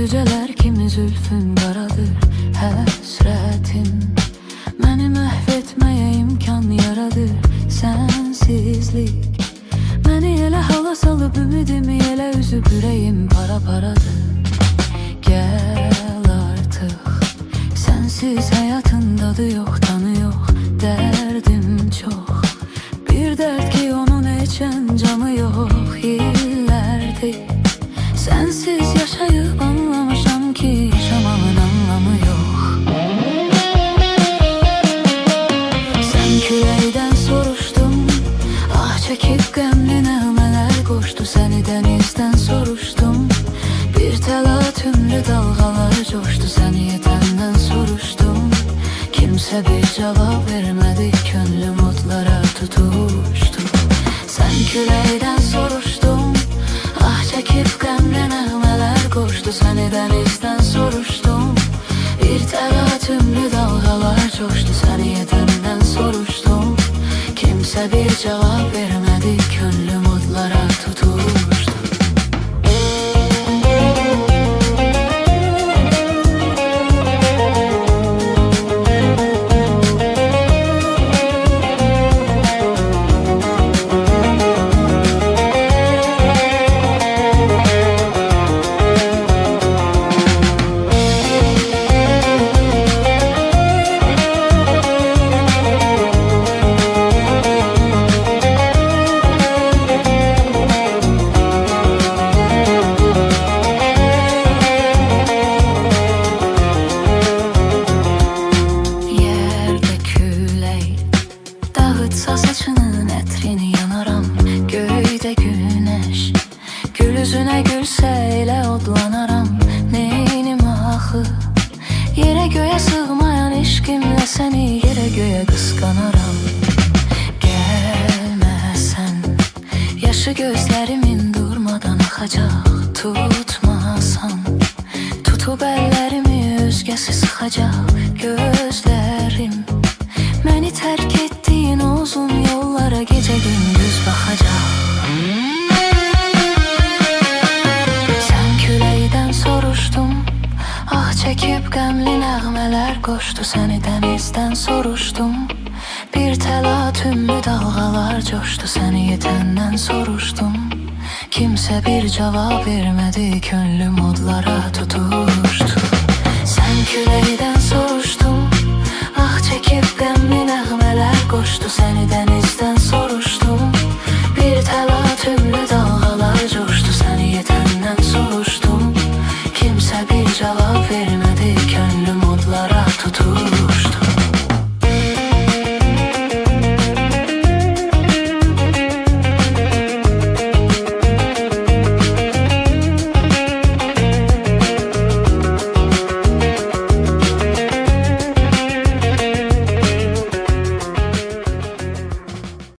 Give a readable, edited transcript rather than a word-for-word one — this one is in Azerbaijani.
Cüceler kimi zülfün qaradır həsrətin Məni məhv etməyə imkan yaradır sənsizlik Məni elə hala salıb ümidimi elə üzüb ürəyim para-paradır Gəl artıq Sənsiz həyatın dadı yox, tanı yox Dərdim çox Bir dərd ki onun içən camı yox İllərdir Sənsiz yaşayıb anlamışam ki yaşamağın anlamı yox Sən küləkdən soruşdum Ah çəkib qəmli nəğmələr qoşdu Səni dənizdən soruşdum Bir təlatümlü dalğalar coşdu Səni yetəndən soruşdum Kimsə bir cavab vermədi Könlüm odlara tutuşdu Sən küləkdən soruşdum Ah çəkib qəmli nəğmələr qoşdu Səni dənizdən soruşdum Bir təlatümlü dalğalar coşdu Səni yetəndən soruşdum Kimsə bir cavab vermədi Könlüm odlara tutuşdu Dağıtsa saçının ətrini yanaram Göydə günəş Gül üzünə gülsə elə odlanaram Neynim axı Yerə göyə sığmayan eşqimlə Səni yerə göyə qısqanaram Gəlməsən Yaşı gözlərimin durmadan axacaq Tutmasan Tutub əllərimi özgəsi sıxacaq Gözlərim Məni tərk etdiyin uzun yollara Gecə gündüz baxacaq Sən küləkdən soruşdum Ah çəkib qəmli nəğmələr qoşdu Səni dənizdən soruşdum Bir təlatümlü dalğalar coşdu Səni yetəndən soruşdum Kimsə bir cavab vermədi Könlüm odlara tutuşdu Sən küləkdən soruşdum Ah çəkib qəmli nəğmələr qoşdu Səni dəniz